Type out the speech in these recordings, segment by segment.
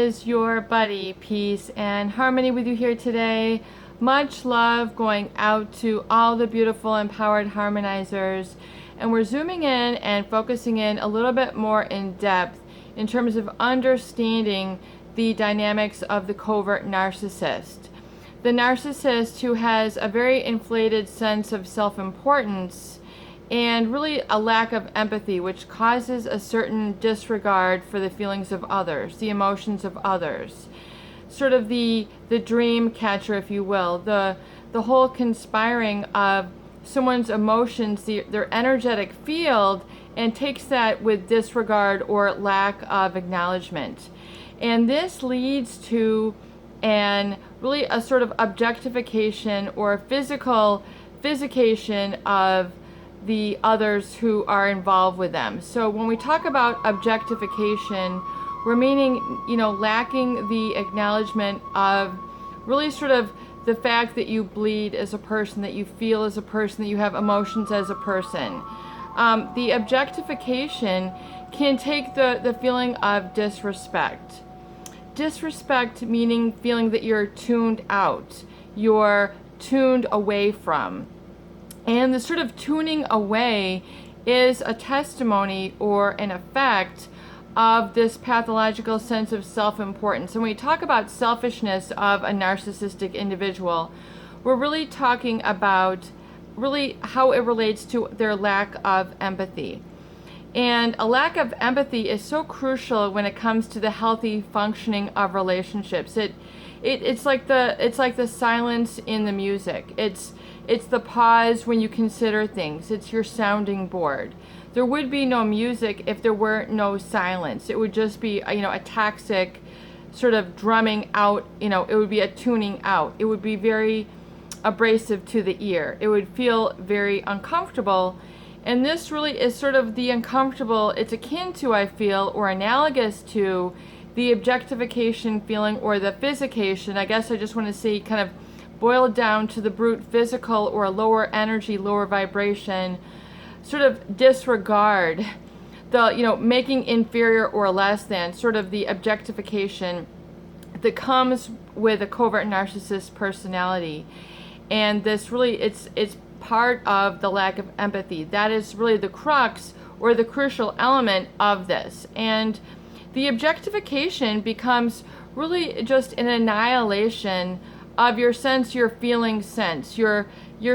is your buddy. Peace and harmony with you here today. Much love going out to all the beautiful empowered harmonizers. And we're zooming in and focusing in a little bit more in depth in terms of understanding the dynamics of the covert narcissist. The narcissist who has a very inflated sense of self-importance and really a lack of empathy, which causes a certain disregard for the feelings of others, the emotions of others. Sort of the dream catcher, if you will, the whole conspiring of someone's emotions, their energetic field, and takes that with disregard or lack of acknowledgement. And this leads to really a sort of objectification or physication of the others who are involved with them. So when we talk about objectification, we're meaning, lacking the acknowledgement of really sort of the fact that you bleed as a person, that you feel as a person, that you have emotions as a person. The objectification can take the feeling of disrespect. Disrespect meaning feeling that you're tuned out, you're tuned away from. And the sort of tuning away is a testimony or an effect of this pathological sense of self-importance. And when we talk about selfishness of a narcissistic individual, we're really talking about really how it relates to their lack of empathy. And a lack of empathy is so crucial when it comes to the healthy functioning of relationships. It's like the silence in the music. It's the pause when you consider things. It's your sounding board. There would be no music if there were no silence. It would just be a toxic sort of drumming out. It would be a tuning out. It would be very abrasive to the ear. It would feel very uncomfortable. And this really is sort of the uncomfortable. It's akin to, I feel, or analogous to the objectification feeling or the physication. I guess I just want to say kind of boiled down to the brute physical or lower energy, lower vibration, sort of disregard, the making inferior or less than, sort of the objectification that comes with a covert narcissist personality. And this really, it's part of the lack of empathy. That is really the crux or the crucial element of this. And the objectification becomes really just an annihilation of your sense, your feeling sense, your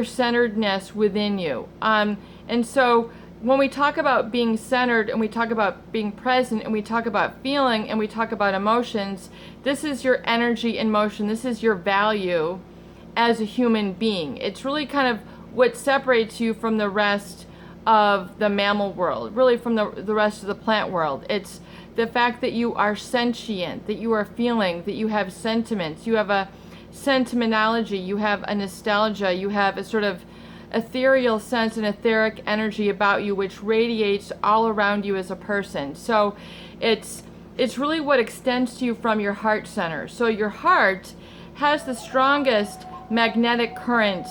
centeredness within you. And so when we talk about being centered and we talk about being present and we talk about feeling and we talk about emotions, this is your energy in motion. This is your value as a human being. It's really kind of what separates you from the rest of the mammal world, really from the rest of the plant world. It's the fact that you are sentient, that you are feeling, that you have sentiments, you have a sentimentology, you have a nostalgia, you have a sort of ethereal sense and etheric energy about you which radiates all around you as a person. So it's really what extends to you from your heart center. So your heart has the strongest magnetic current,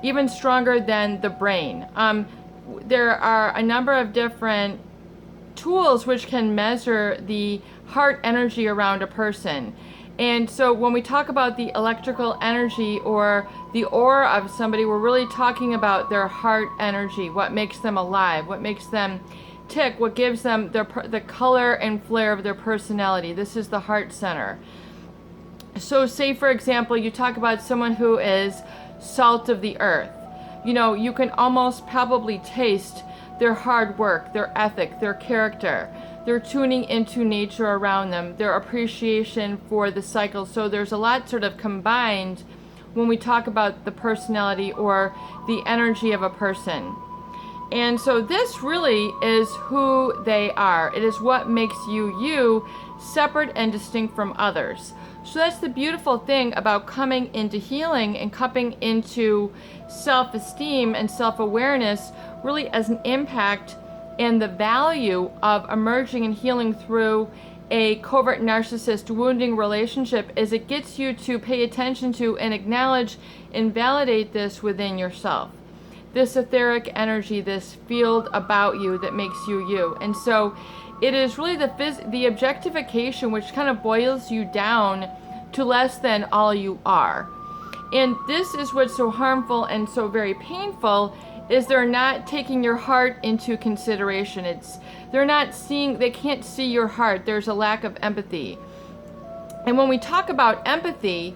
even stronger than the brain. There are a number of different tools which can measure the heart energy around a person. And so when we talk about the electrical energy or the aura of somebody, we're really talking about their heart energy, what makes them alive, what makes them tick, what gives them the color and flair of their personality. This is the heart center. So say, for example, you talk about someone who is salt of the earth. You can almost palpably taste their hard work, their ethic, their character, their tuning into nature around them, their appreciation for the cycle. So there's a lot sort of combined when we talk about the personality or the energy of a person. And so this really is who they are. It is what makes you, separate and distinct from others. So that's the beautiful thing about coming into healing and coming into self-esteem and self-awareness really as an impact and the value of emerging and healing through a covert narcissist wounding relationship is it gets you to pay attention to and acknowledge and validate this within yourself. This etheric energy, this field about you that makes you you. And so it is really the objectification which kind of boils you down to less than all you are. And this is what's so harmful and so very painful, is they're not taking your heart into consideration. They can't see your heart. There's a lack of empathy. And when we talk about empathy,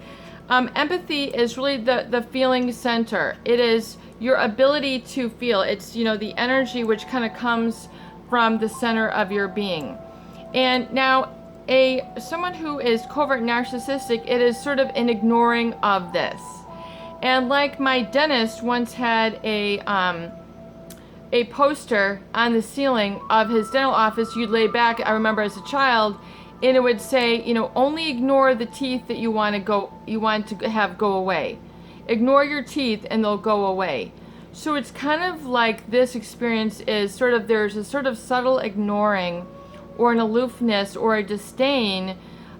empathy is really the feeling center. It is your ability to feel. It's, the energy which kind of comes from the center of your being. And now, someone who is covert narcissistic, it is sort of an ignoring of this. And like my dentist once had a poster on the ceiling of his dental office, you'd lay back, I remember as a child, and it would say, only ignore the teeth that you want to have go away. Ignore your teeth and they'll go away. So it's kind of like this experience is there's a sort of subtle ignoring or an aloofness or a disdain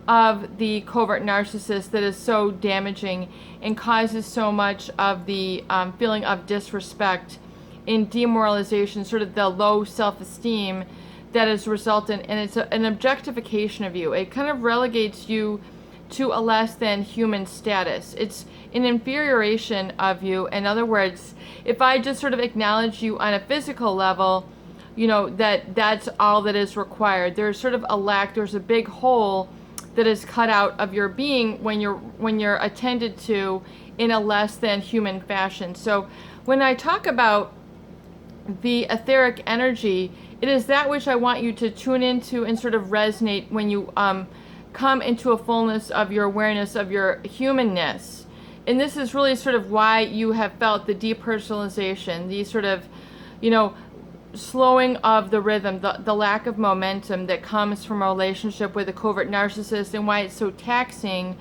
of the covert narcissist that is so damaging and causes so much of the feeling of disrespect and demoralization, sort of the low self-esteem that is resultant, and it's an objectification of you. It kind of relegates you to a less than human status. It's an inferioration of you. In other words, if I just sort of acknowledge you on a physical level, that's all that is required. There's sort of a lack, there's a big hole that is cut out of your being when you're attended to in a less than human fashion. So when I talk about the etheric energy, it is that which I want you to tune into and sort of resonate when you come into a fullness of your awareness of your humanness. And this is really sort of why you have felt the depersonalization, the sort of, slowing of the rhythm, the lack of momentum that comes from a relationship with a covert narcissist, and why it's so taxing,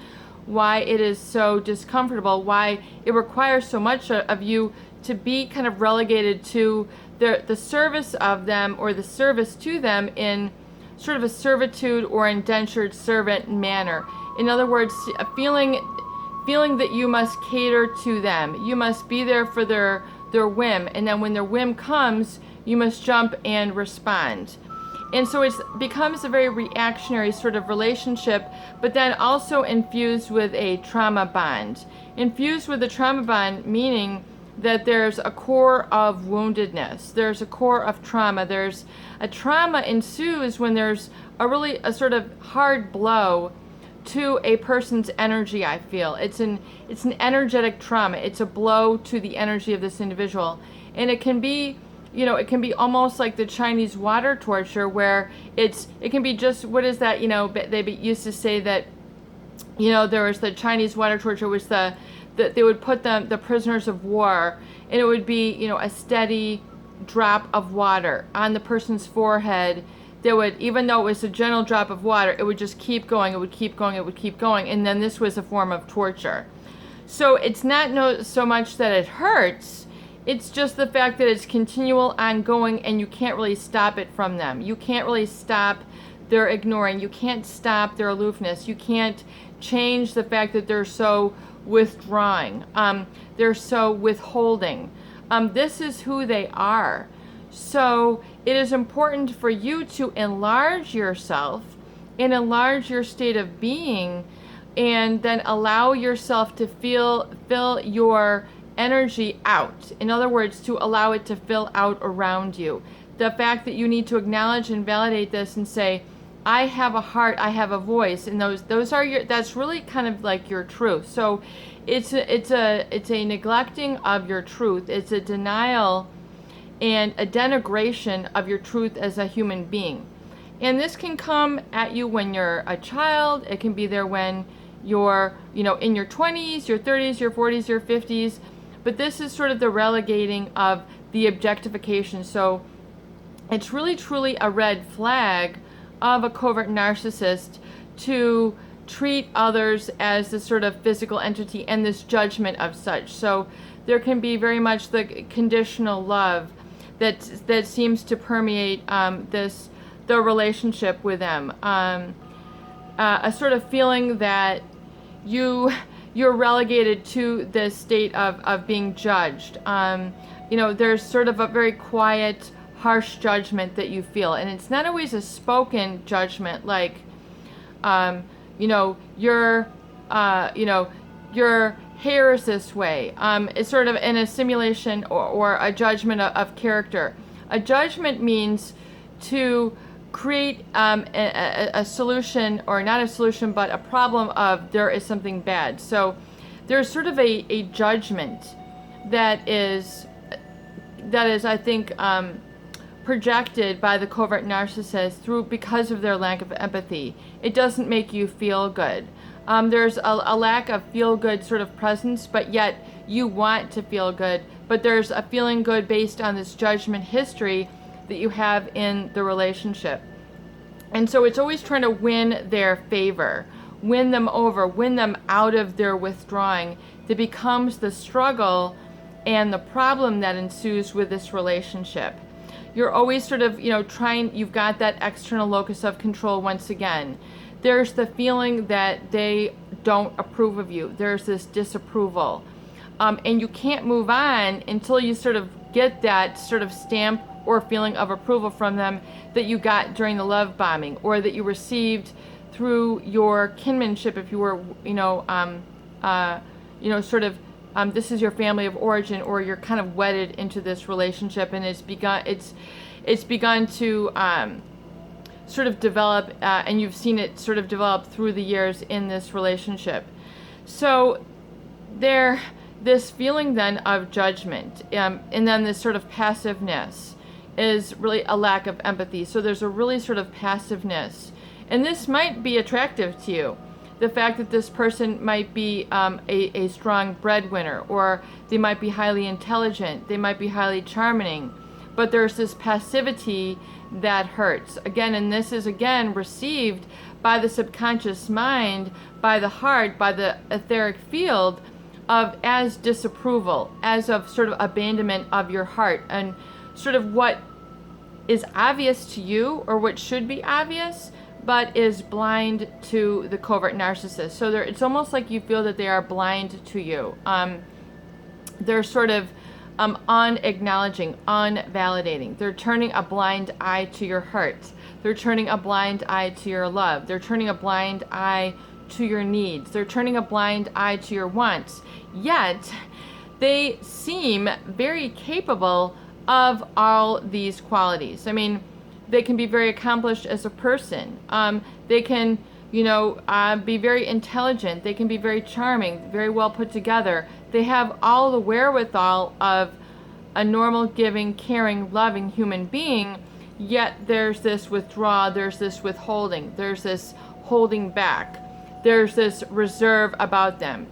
why it is so discomfortable, why it requires so much of you to be kind of relegated to the service of them or the service to them in sort of a servitude or indentured servant manner. In other words, a feeling that you must cater to them. You must be there for their whim, and then when their whim comes, you must jump and respond. And so it becomes a very reactionary sort of relationship, but then also infused with a trauma bond. Infused with a trauma bond, meaning that there's a core of woundedness. There's a core of trauma. There's a trauma ensues when there's a sort of hard blow to a person's energy, I feel. It's an energetic trauma. It's a blow to the energy of this individual. And it can be, it can be almost like the Chinese water torture, where it can be just, what is that, they used to say that, there was the Chinese water torture, which that they would put the prisoners of war, and it would be, a steady drop of water on the person's forehead. That would, even though it was a gentle drop of water, it would just keep going, it would keep going, it would keep going, and then this was a form of torture. So it's not so much that it hurts, it's just the fact that it's continual, ongoing, and you can't really stop it from them. You can't really stop their ignoring. You can't stop their aloofness. You can't change the fact that they're so withdrawing. They're so withholding. This is who they are. So it is important for you to enlarge yourself and enlarge your state of being, and then allow yourself to fill your energy out. In other words, to allow it to fill out around you. The fact that you need to acknowledge and validate this and say, I have a heart, I have a voice, and those are that's really kind of like your truth. So it's a neglecting of your truth. It's a denial and a denigration of your truth as a human being. And this can come at you when you're a child. It can be there when you're, in your 20s, your 30s, your 40s, your 50s. But this is sort of the relegating of the objectification. So it's really truly a red flag of a covert narcissist to treat others as this sort of physical entity and this judgment of such. So there can be very much the conditional love that seems to permeate the relationship with them. A sort of feeling that you're relegated to this state of being judged. There's sort of a very quiet harsh judgment that you feel. And it's not always a spoken judgment, like, your hair is this way. It's sort of in a simulation or a judgment of character. A judgment means to create a solution, or not a solution, but a problem of there is something bad. So there's sort of a judgment that is, I think, projected by the covert narcissist because of their lack of empathy. It doesn't make you feel good. There's a lack of feel-good sort of presence, but yet you want to feel good. But there's a feeling good based on this judgment history that you have in the relationship. And so it's always trying to win their favor, win them over, win them out of their withdrawing, that becomes the struggle and the problem that ensues with this relationship. You're always sort of, you've got that external locus of control once again. There's the feeling that they don't approve of you. There's this disapproval. And you can't move on until you sort of get that sort of stamp or feeling of approval from them that you got during the love bombing, or that you received through your kinship, if you were, this is your family of origin, or you're kind of wedded into this relationship, and it's begun to sort of develop, and you've seen it sort of develop through the years in this relationship. So this feeling then of judgment, and then this sort of passiveness is really a lack of empathy. So there's a really sort of passiveness, and this might be attractive to you. The fact that this person might be a strong breadwinner, or they might be highly intelligent, they might be highly charming, but there's this passivity that hurts. Again, and this is again received by the subconscious mind, by the heart, by the etheric field as disapproval, as of sort of abandonment of your heart, and sort of what is obvious to you, or what should be obvious, but is blind to the covert narcissist. So it's almost like you feel that they are blind to you. They're sort of unacknowledging, unvalidating. They're turning a blind eye to your hurt. They're turning a blind eye to your love. They're turning a blind eye to your needs. They're turning a blind eye to your wants. Yet, they seem very capable of all these qualities. I mean, they can be very accomplished as a person. They can, be very intelligent. They can be very charming, very well put together. They have all the wherewithal of a normal, giving, caring, loving human being, yet there's this withdrawal, there's this withholding, there's this holding back. There's this reserve about them.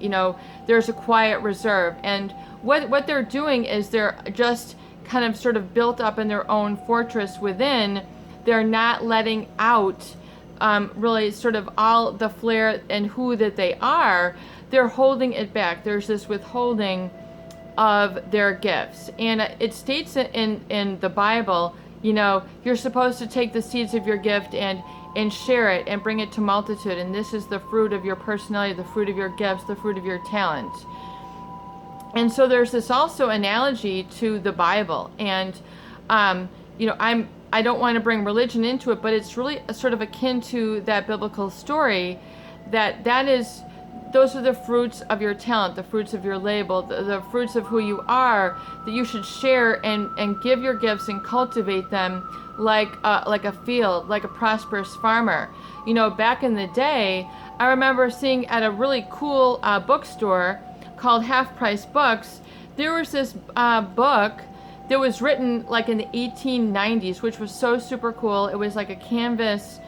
There's a quiet reserve. And what they're doing is they're just kind of sort of built up in their own fortress within. They're not letting out really sort of all the flair and who that they are. They're holding it back. There's this withholding of their gifts. And it states in the Bible, you're supposed to take the seeds of your gift and share it and bring it to multitude. And this is the fruit of your personality, the fruit of your gifts, the fruit of your talent. And so there's this also analogy to the Bible. And, I don't want to bring religion into it, but it's really sort of akin to that biblical story those are the fruits of your talent, the fruits of your label, the fruits of who you are, that you should share and give your gifts and cultivate them like a field, like a prosperous farmer. Back in the day, I remember seeing at a really cool bookstore called Half Price Books, there was this book that was written like in the 1890s, which was so super cool. It was like a canvas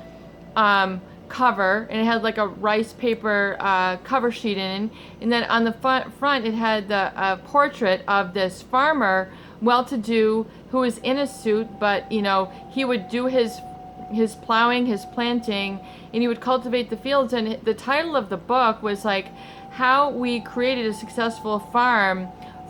cover, and it had like a rice paper cover sheet in, and then on the front it had the portrait of this farmer, well-to-do, who was in a suit, but he would do his plowing, his planting, and he would cultivate the fields. And the title of the book was like, How We Created a Successful Farm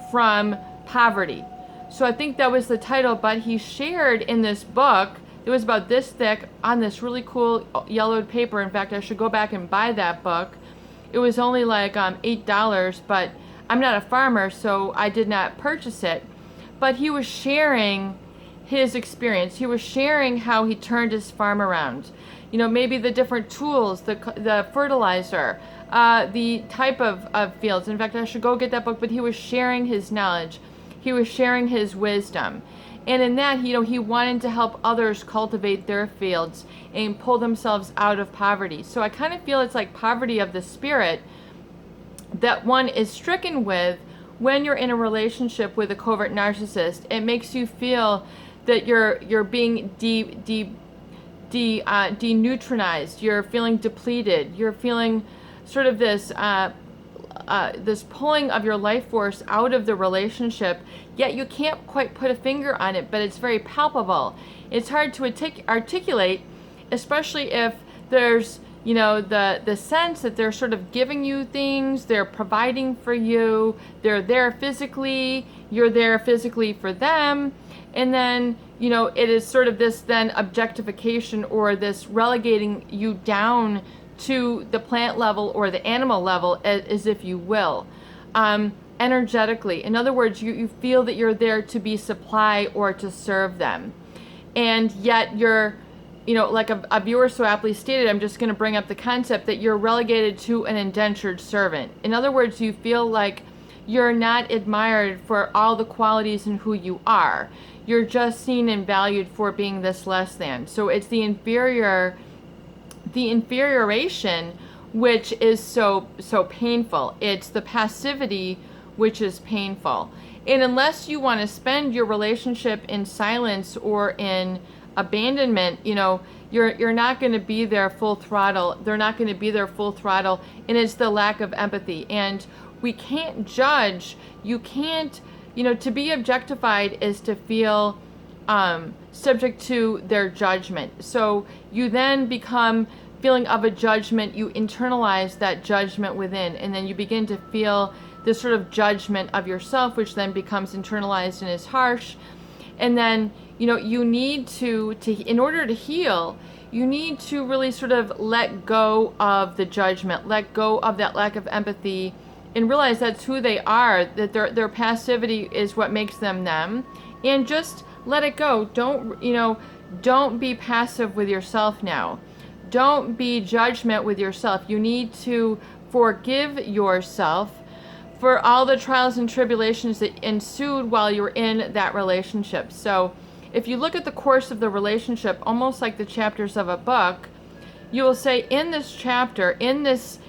from Poverty. So I think that was the title, but he shared in this book, it was about this thick on this really cool yellowed paper. In fact, I should go back and buy that book. It was only like $8, but I'm not a farmer, so I did not purchase it. But he was sharing his experience. He was sharing how he turned his farm around. You know, maybe the different tools, the fertilizer, the type of fields. In fact, I should go get that book, but he was sharing his knowledge. He was sharing his wisdom. And in that, you know, he wanted to help others cultivate their fields and pull themselves out of poverty. So I kind of feel it's like poverty of the spirit that one is stricken with when you're in a relationship with a covert narcissist. It makes you feel that you're being deneutralized. You're feeling depleted. You're feeling sort of this this pulling of your life force out of the relationship, yet you can't quite put a finger on it, but it's very palpable. It's hard to articulate, especially if there's, you know, the sense that they're sort of giving you things, they're providing for you, they're there physically, you're there physically for them, and then, you know, it is sort of this then objectification, or this relegating you down to the plant level or the animal level, as if you will, energetically. In other words, you feel that you're there to be supply or to serve them. And yet you're, you know, like a viewer so aptly stated, I'm just going to bring up the concept that you're relegated to an indentured servant. In other words, you feel like you're not admired for all the qualities in who you are. You're just seen and valued for being this less than. So it's the inferioration which is so painful. It's the passivity which is painful. And unless you want to spend your relationship in silence or in abandonment, you know, you're not going to be there full throttle. They're not going to be there full throttle, and it's the lack of empathy. And we can't judge. You can't, you know, to be objectified is to feel subject to their judgment. So you then become feeling of a judgment. You internalize that judgment within, and then you begin to feel this sort of judgment of yourself, which then becomes internalized and is harsh. And then, you know, you need to in order to heal, you need to really sort of let go of the judgment, let go of that lack of empathy, and realize that's who they are, that their passivity is what makes them them, and just let it go. Don't be passive with yourself now. Don't be judgment with yourself. You need to forgive yourself for all the trials and tribulations that ensued while you were in that relationship. So if you look at the course of the relationship, almost like the chapters of a book, you will say, in this chapter, in this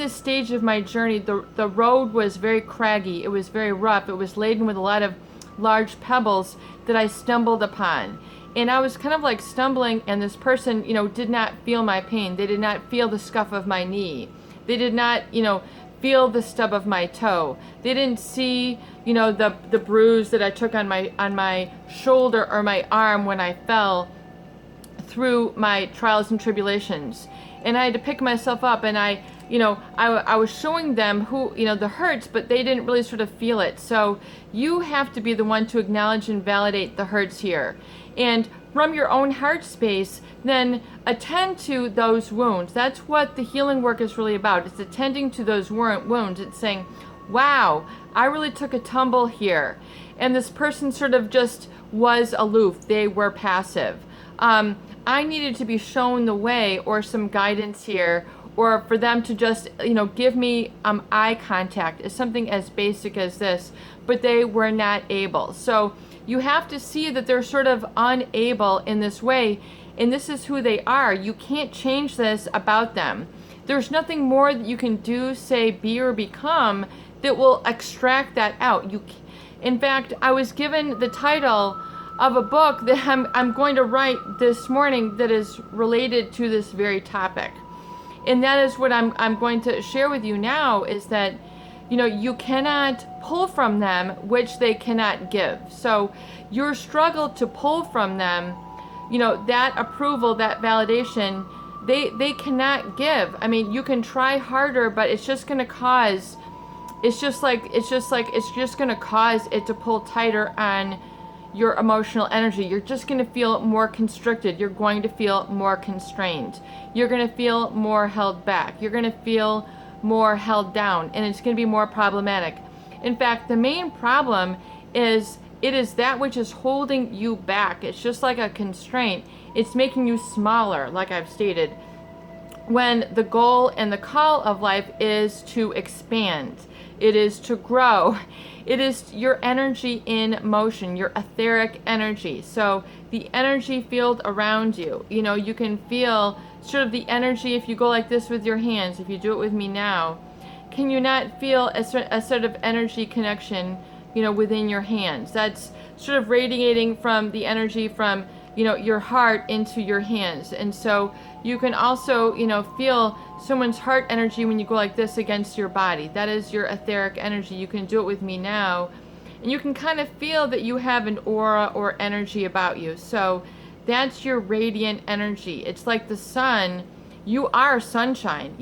stage of my journey, the road was very craggy, it was very rough, it was laden with a lot of large pebbles that I stumbled upon. And I was kind of like stumbling, and this person, you know, did not feel my pain. They did not feel the scuff of my knee. They did not, you know, feel the stub of my toe. They didn't see, you know, the bruise that I took on my shoulder or my arm when I fell through my trials and tribulations. And I had to pick myself up, and I was showing them who, you know, the hurts, but they didn't really sort of feel it. So you have to be the one to acknowledge and validate the hurts here. And from your own heart space, then attend to those wounds. That's what the healing work is really about. It's attending to those wounds. It's saying, wow, I really took a tumble here. And this person sort of just was aloof. They were passive. I needed to be shown the way, or some guidance here, or for them to just, you know, give me eye contact. It's something as basic as this, but they were not able. So you have to see that they're sort of unable in this way, and this is who they are. You can't change this about them. There's nothing more that you can do, say, be, or become that will extract that out. In fact, I was given the title of a book that I'm going to write this morning that is related to this very topic. And that is what I'm going to share with you now, is that, you know, you cannot pull from them which they cannot give. So your struggle to pull from them, you know, that approval, that validation, they cannot give. I mean, you can try harder, but it's just going to cause, it's just going to cause it to pull tighter on your emotional energy. You're just going to feel more constricted. You're going to feel more constrained. You're going to feel more held back. You're going to feel more held down, and it's going to be more problematic. In fact, the main problem is it is that which is holding you back. It's just like a constraint. It's making you smaller, like I've stated, when the goal and the call of life is to expand. It is to grow. It is your energy in motion, your etheric energy. So the energy field around you, you can feel sort of the energy if you go like this with your hands, if you do it with me now. Can you not feel a sort of energy connection, within your hands? That's sort of radiating from the energy from, your heart into your hands. And so you can also, feel someone's heart energy when you go like this against your body. That is your etheric energy. You can do it with me now. And you can kind of feel that you have an aura or energy about you. So that's your radiant energy. It's like the sun. You are sunshine.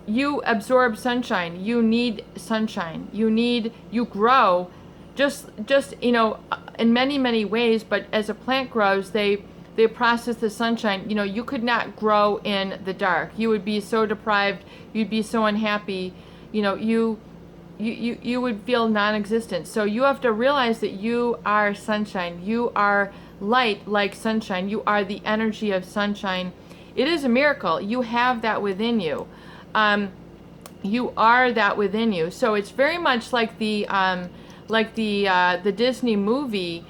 You absorb sunshine. You need sunshine. You grow just in many, many ways. But as a plant grows, they process the sunshine. You could not grow in the dark. You would be so deprived. You'd be so unhappy. You would feel non-existent. So you have to realize that you are sunshine. You are light like sunshine. You are the energy of sunshine. It is a miracle. You have that within you. You are that within you. So it's very much like the Disney movie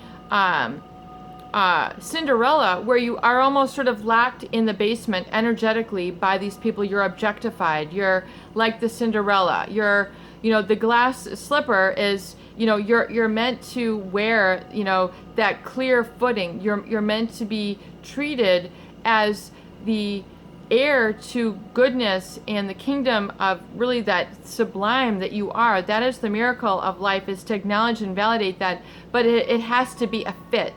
Cinderella, where you are almost sort of locked in the basement energetically by these people. You're objectified. You're like the Cinderella. You're, the glass slipper is, you're meant to wear, that clear footing. You're meant to be treated as the heir to goodness and the kingdom of really that sublime that you are. That is the miracle of life, is to acknowledge and validate that, but it has to be a fit.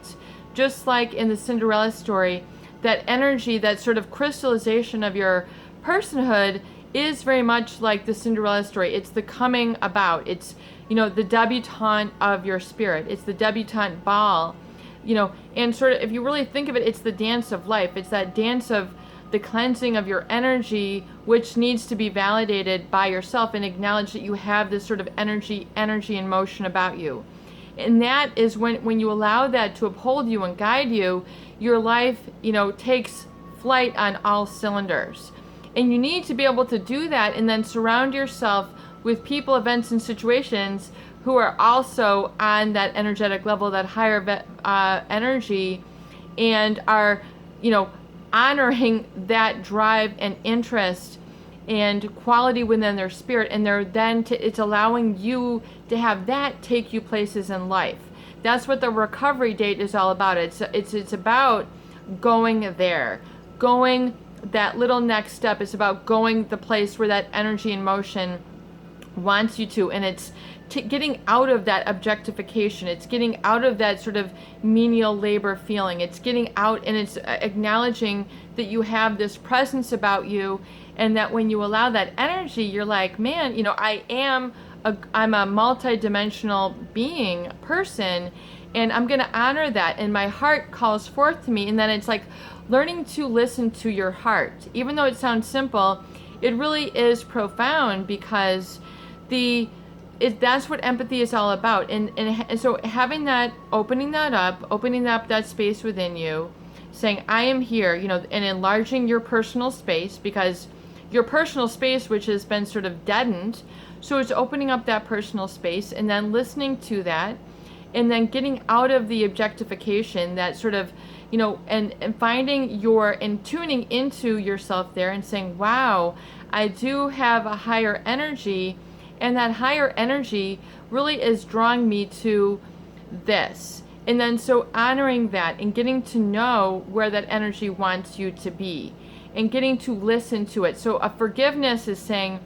Just like in the Cinderella story, that energy, that sort of crystallization of your personhood is very much like the Cinderella story. It's the coming about. It's, the debutante of your spirit. It's the debutante ball, and sort of, if you really think of it, it's the dance of life. It's that dance of the cleansing of your energy, which needs to be validated by yourself and acknowledge that you have this sort of energy in motion about you. And that is when you allow that to uphold you and guide you, your life, takes flight on all cylinders. And you need to be able to do that and then surround yourself with people, events, and situations who are also on that energetic level, that higher energy, and are, honoring that drive and interest and quality within their spirit, and they're then it's allowing you to have that take you places in life. That's what the recovery date is all about. It's about going there, going that little next step. It's about going the place where that energy in motion wants you to, and it's getting out of that objectification. It's getting out of that sort of menial labor feeling. It's getting out, and it's acknowledging that you have this presence about you, and that when you allow that energy, you're like, man, I'm a multidimensional being, person, and I'm going to honor that, and my heart calls forth to me. And then it's like learning to listen to your heart. Even though it sounds simple, it really is profound, because that's what empathy is all about. And so having that, opening up that space within you, saying, I am here, and enlarging your personal space, because your personal space, which has been sort of deadened, so it's opening up that personal space, and then listening to that, and then getting out of the objectification, that sort of, and finding and tuning into yourself there, and saying, wow, I do have a higher energy. And that higher energy really is drawing me to this. And then so honoring that and getting to know where that energy wants you to be and getting to listen to it. So a forgiveness is saying,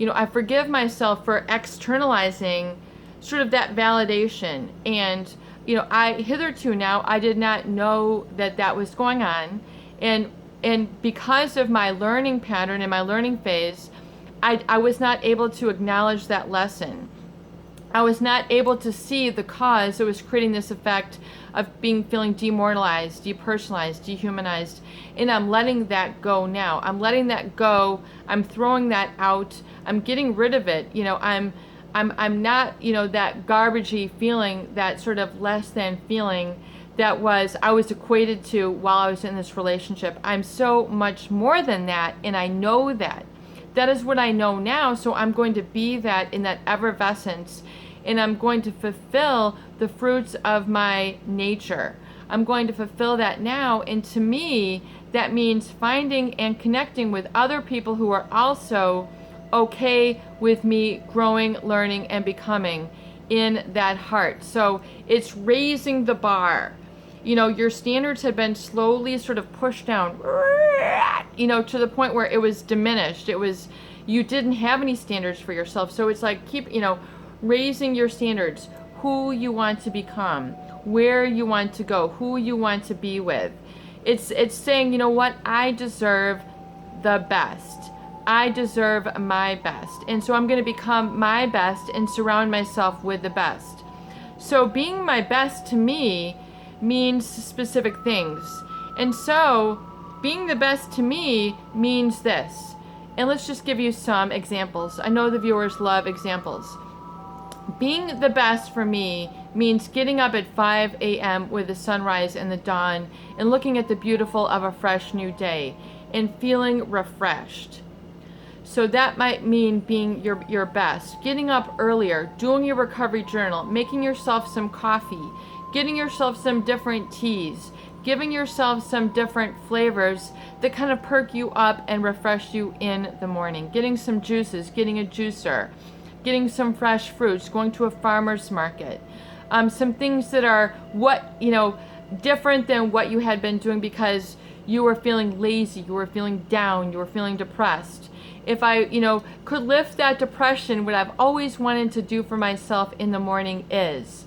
I forgive myself for externalizing sort of that validation. And, hitherto now, I did not know that was going on. And because of my learning pattern and my learning phase, I was not able to acknowledge that lesson. I was not able to see the cause that was creating this effect of feeling demoralized, depersonalized, dehumanized. And I'm letting that go now. I'm letting that go. I'm throwing that out. I'm getting rid of it. I'm not, that garbagey feeling, that sort of less than feeling that I was equated to while I was in this relationship. I'm so much more than that, and I know that. That is what I know now, so I'm going to be that in that effervescence, and I'm going to fulfill the fruits of my nature. I'm going to fulfill that now, and to me, that means finding and connecting with other people who are also okay with me growing, learning, and becoming in that heart. So it's raising the bar. Your standards had been slowly sort of pushed down, to the point where it was diminished. You didn't have any standards for yourself. So it's like keep, raising your standards, who you want to become, where you want to go, who you want to be with. It's saying, what, I deserve the best. I deserve my best. And so I'm going to become my best and surround myself with the best. So being my best to me means specific things. And so being the best to me means this. And let's just give you some examples. I know the viewers love examples. Being the best for me means getting up at 5 a.m. with the sunrise and the dawn and looking at the beautiful of a fresh new day and feeling refreshed. So that might mean being your best. Getting up earlier, doing your recovery journal, making yourself some coffee, getting yourself some different teas, giving yourself some different flavors that kind of perk you up and refresh you in the morning. Getting some juices, getting a juicer, getting some fresh fruits, going to a farmer's market. Some things that are different than what you had been doing because you were feeling lazy, you were feeling down, you were feeling depressed. If I, could lift that depression, what I've always wanted to do for myself in the morning is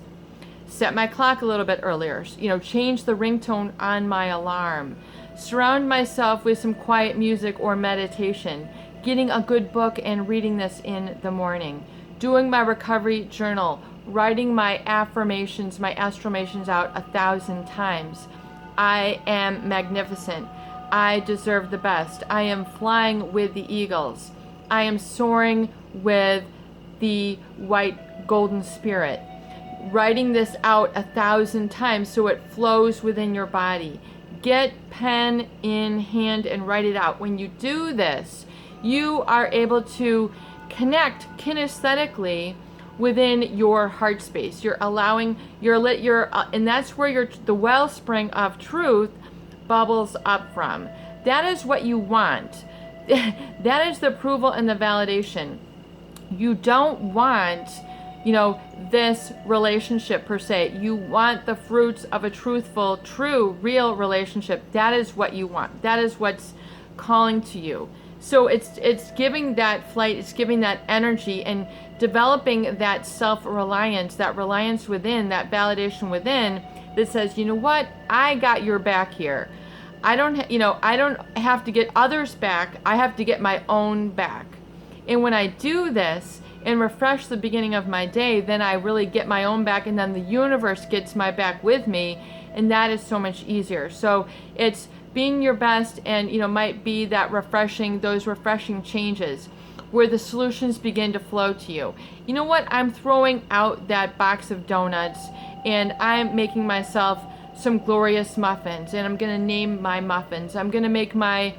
set my clock a little bit earlier, change the ringtone on my alarm, surround myself with some quiet music or meditation, getting a good book and reading this in the morning, doing my recovery journal, writing my affirmations, my astramations out 1,000 times. I am magnificent. I deserve the best. I am flying with the eagles. I am soaring with the white golden spirit. Writing this out 1,000 times so it flows within your body. Get pen in hand and write it out. When you do this, you are able to connect kinesthetically within your heart space. You're allowing and that's where the wellspring of truth bubbles up from. That is what you want. That is the approval and the validation. You don't want, this relationship per se. You want the fruits of a truthful, true, real relationship. That is what you want. That is what's calling to you. So it's giving that flight, it's giving that energy and developing that self-reliance, that reliance within, that validation within that says, what, I got your back here. I don't have to get others back. I have to get my own back. And when I do this and refresh the beginning of my day, then I really get my own back, and then the universe gets my back with me, and that is so much easier. So it's being your best, and might be that those refreshing changes where the solutions begin to flow to you. You know what? I'm throwing out that box of donuts, and I'm making myself some glorious muffins, and I'm going to name my muffins. I'm going to make my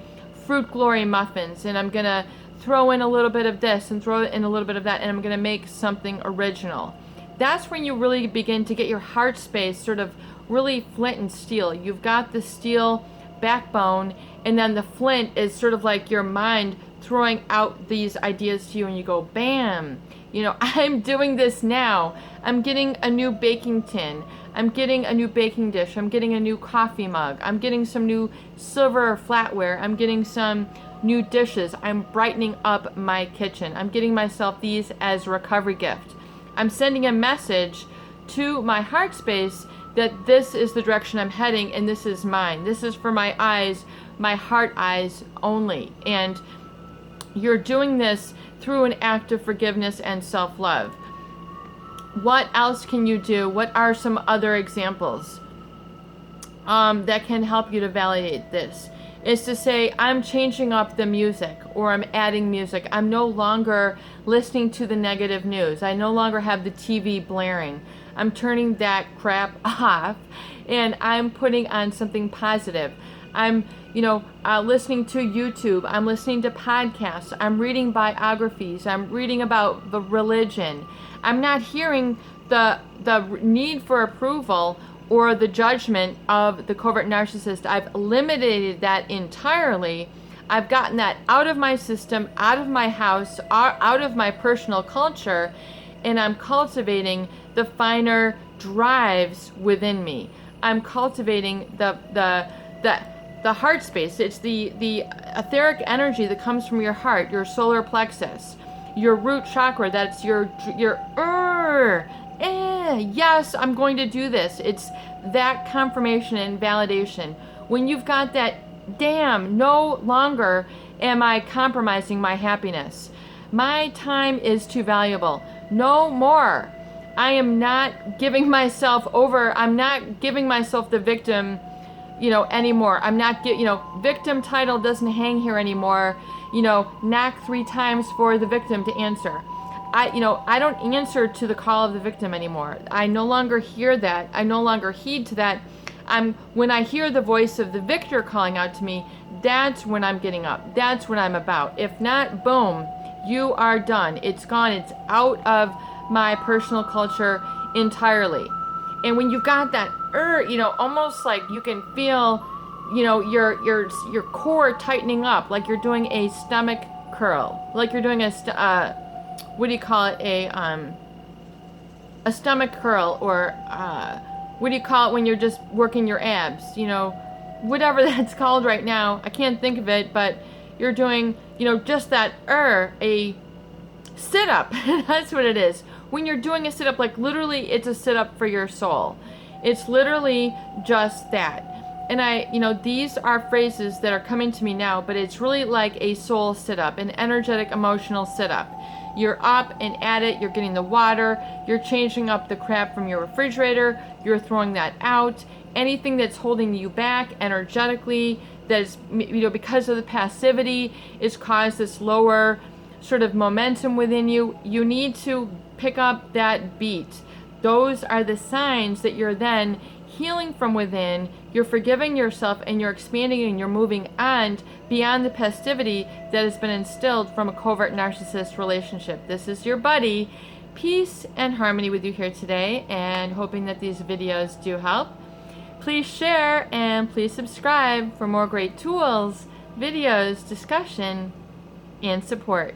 fruit glory muffins, and I'm going to throw in a little bit of this and throw in a little bit of that, and I'm going to make something original. That's when you really begin to get your heart space sort of really flint and steel. You've got the steel backbone, and then the flint is sort of like your mind throwing out these ideas to you, and you go, bam, I'm doing this now. I'm getting a new baking tin. I'm getting a new baking dish. I'm getting a new coffee mug. I'm getting some new silver flatware. I'm getting some new dishes. I'm brightening up my kitchen. I'm getting myself these as a recovery gift. I'm sending a message to my heart space that this is the direction I'm heading, and this is mine. This is for my eyes, my heart eyes only. And you're doing this through an act of forgiveness and self-love. What else can you do? What are some other examples that can help you to validate this? is to say, I'm changing up the music, or I'm adding music. I'm no longer listening to the negative news. I no longer have the TV blaring. I'm turning that crap off, and I'm putting on something positive. I'm, listening to YouTube. I'm listening to podcasts. I'm reading biographies. I'm reading about the religion. I'm not hearing the need for approval or the judgment of the covert narcissist. I've eliminated that entirely. I've gotten that out of my system, out of my house, out of my personal culture, and I'm cultivating the finer drives within me. I'm cultivating the heart space. It's the etheric energy that comes from your heart, your solar plexus, your root chakra. That's your yes, I'm going to do this. It's that confirmation and validation. When you've got that, damn, no longer am I compromising my happiness. My time is too valuable. No more. I am not giving myself over. I'm not giving myself the victim, anymore. I'm not victim title doesn't hang here anymore. Knock 3 times for the victim to answer. I don't answer to the call of the victim anymore. I no longer hear that. I no longer heed to that. When I hear the voice of the victor calling out to me, that's when I'm getting up. That's what I'm about. If not, boom, you are done. It's gone. It's out of my personal culture entirely. And when you've got that, almost like you can feel, your core tightening up, like you're doing a stomach curl, like you're doing a stomach curl, or what do you call it when you're just working your abs? Whatever that's called right now. I can't think of it, but you're doing, just that a sit-up. That's what it is. When you're doing a sit-up, like literally it's a sit-up for your soul. It's literally just that. And these are phrases that are coming to me now, but it's really like a soul sit-up, an energetic, emotional sit-up. You're up and at it, you're getting the water, you're changing up the crap from your refrigerator, you're throwing that out. Anything that's holding you back energetically, that is, because of the passivity, is caused this lower sort of momentum within you. You need to pick up that beat. Those are the signs that you're then healing from within, you're forgiving yourself, and you're expanding and you're moving on beyond the passivity that has been instilled from a covert narcissist relationship. This is your buddy. Peace and harmony with you here today, and hoping that these videos do help. Please share and please subscribe for more great tools, videos, discussion, and support.